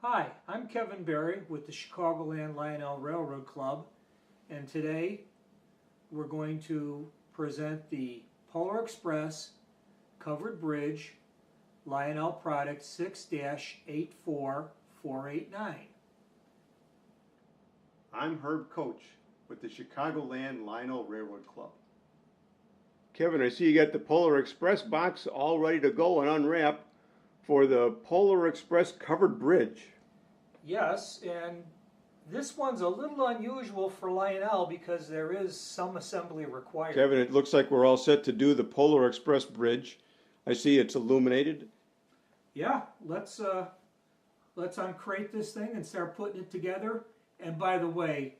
Hi, I'm Kevin Berry with the Chicagoland Lionel Railroad Club, and today we're going to present the Polar Express Covered Bridge Lionel Product 6-84489. I'm Herb Coach with the Chicagoland Lionel Railroad Club. Kevin, I see you got the Polar Express box all ready to go and unwrap for the Polar Express Covered Bridge. Yes, and this one's a little unusual for Lionel because there is some assembly required. Kevin, it looks like we're all set to do the Polar Express Bridge. I see it's illuminated. Yeah, let's uncrate this thing and start putting it together. And by the way,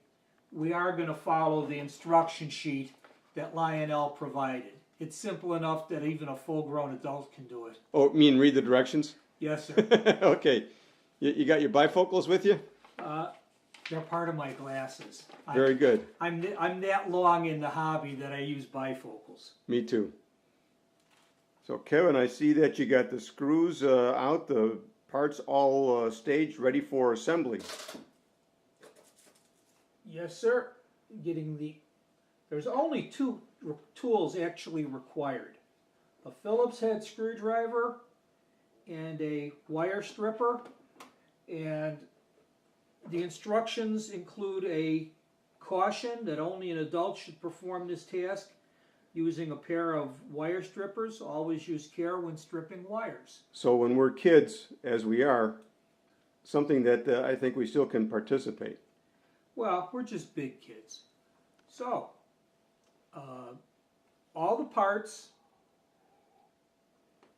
we are going to follow the instruction sheet that Lionel provided. It's simple enough that even a full-grown adult can do it. Oh, you mean read the directions? Yes, sir. Okay. You got your bifocals with you? They're part of my glasses. Very good. I'm that long in the hobby that I use bifocals. Me too. So Kevin, I see that you got the screws out, the parts all staged, ready for assembly. Yes, sir. There's only two tools actually required. A Phillips head screwdriver and a wire stripper. And the instructions include a caution that only an adult should perform this task using a pair of wire strippers. Always use care when stripping wires. So when we're kids, as we are, something that I think we still can participate. Well, we're just big kids. So, all the parts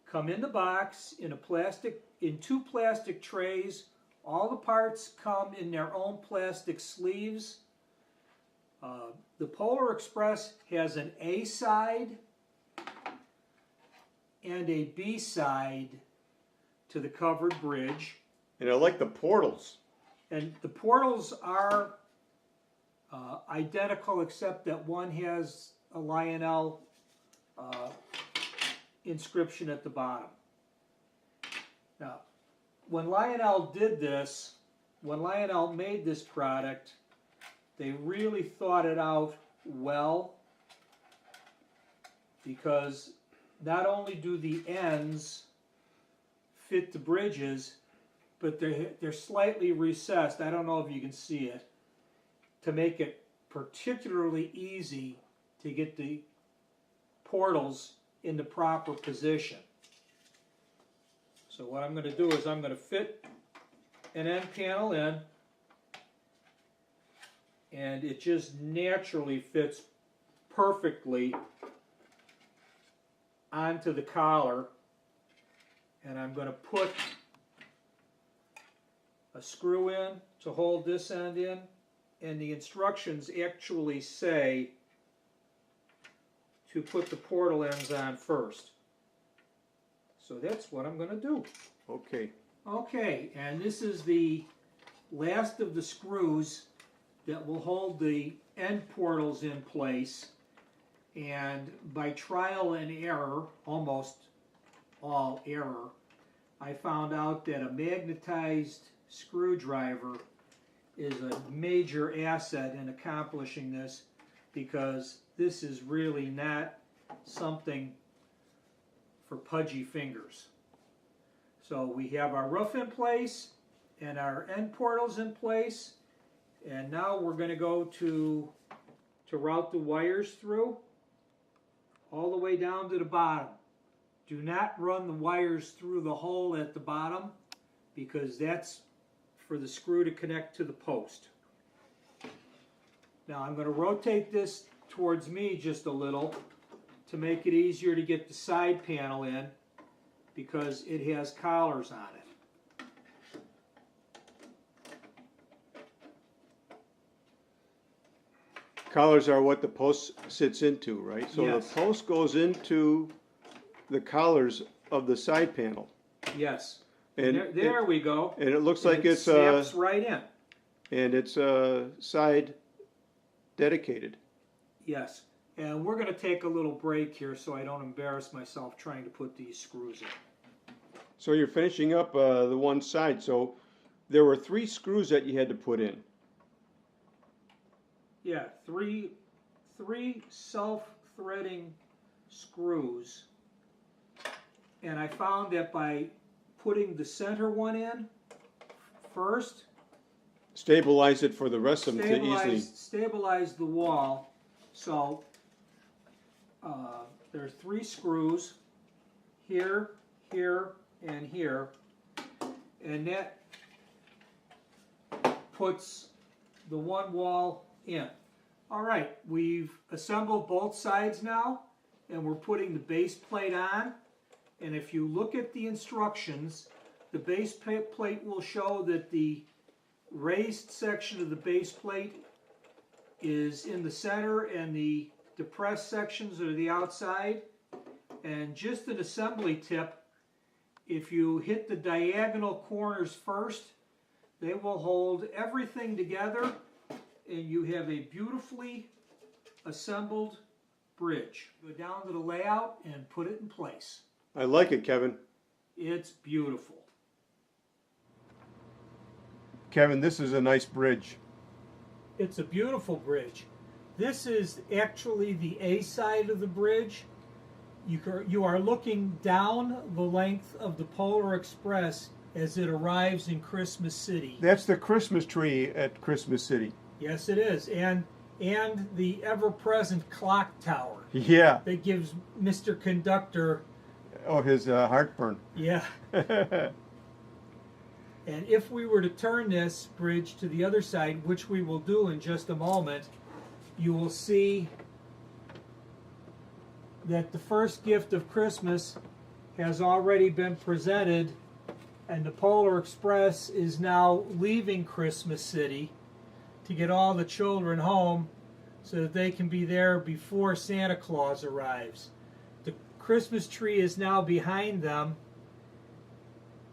come in the box in two plastic trays. All the parts come in their own plastic sleeves. The Polar Express has an A side and a B side to the covered bridge. And I like the portals. And the portals are identical except that one has a Lionel inscription at the bottom. Now, when Lionel made this product, they really thought it out well, because not only do the ends fit the bridges, but they're slightly recessed. I don't know if you can see it, to make it particularly easy to get the portals in the proper position. So what I'm going to do is I'm going to fit an end panel in, and it just naturally fits perfectly onto the collar. And I'm going to put a screw in to hold this end in, and the instructions actually say to put the portal ends on first. So that's what I'm going to do. Okay. Okay, and this is the last of the screws that will hold the end portals in place. And by trial and error, almost all error, I found out that a magnetized screwdriver is a major asset in accomplishing this, because this is really not something for pudgy fingers. So we have our roof in place and our end portals in place, and now we're going to go to route the wires through all the way down to the bottom. Do not run the wires through the hole at the bottom, because that's for the screw to connect to the post. Now I'm going to rotate this towards me just a little to make it easier to get the side panel in, because it has collars on it. Collars are what the post sits into, right? So Yes. the post goes into the collars of the side panel. Yes. And there we go. And it looks like it snaps right in. And it's side dedicated. Yes. And we're going to take a little break here so I don't embarrass myself trying to put these screws in. So you're finishing up the one side. So there were 3 screws that you had to put in. Yeah, three self-threading screws. And I found that by putting the center one in first, Stabilize it for the rest of them to easily. stabilize the wall. So there's 3 screws here, here, and here, and that puts the one wall in. All right, we've assembled both sides now, and we're putting the base plate on. And if you look at the instructions, the base plate will show that the raised section of the base plate is in the center and the depressed sections are the outside. And just an assembly tip, if you hit the diagonal corners first, they will hold everything together and you have a beautifully assembled bridge. Go down to the layout and put it in place. I like it, Kevin. It's beautiful. Kevin, this is a nice bridge. It's a beautiful bridge. This is actually the A side of the bridge. You are looking down the length of the Polar Express as it arrives in Christmas City. That's the Christmas tree at Christmas City. Yes, it is. And the ever-present clock tower Yeah. that gives Mr. Conductor... Oh, his heartburn. Yeah. And if we were to turn this bridge to the other side, which we will do in just a moment, you will see that the first gift of Christmas has already been presented, and the Polar Express is now leaving Christmas City to get all the children home so that they can be there before Santa Claus arrives. The Christmas tree is now behind them,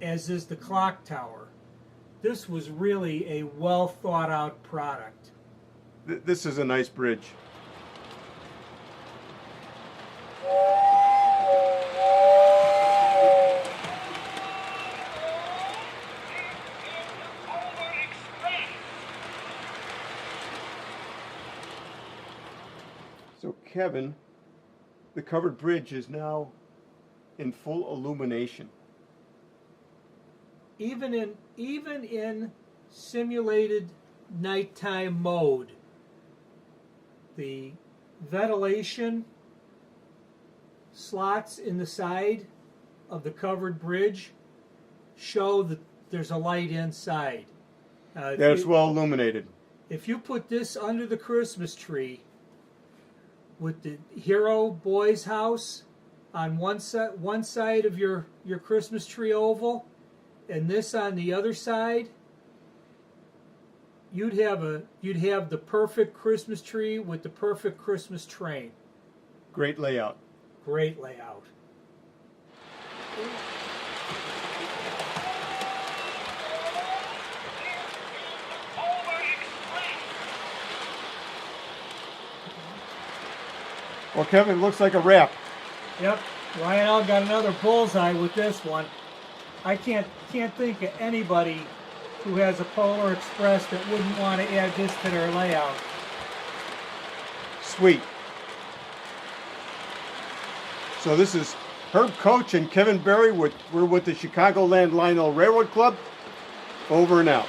as is the clock tower. This was really a well thought out product. This is a nice bridge. So Kevin, the covered bridge is now in full illumination. Even in simulated nighttime mode, the ventilation slots in the side of the covered bridge show that there's a light inside. That's well illuminated. If you put this under the Christmas tree with the Hero Boys house on one side of your Christmas tree oval, and this on the other side, you'd have the perfect Christmas tree with the perfect Christmas train. Great layout. Great layout. Well, Kevin, looks like a wrap. Yep, Lionel got another bullseye with this one. I can't think of anybody who has a Polar Express that wouldn't want to add this to their layout. Sweet. So this is Herb Coach and Kevin Berry. We're with the Chicagoland Lionel Railroad Club. Over and out.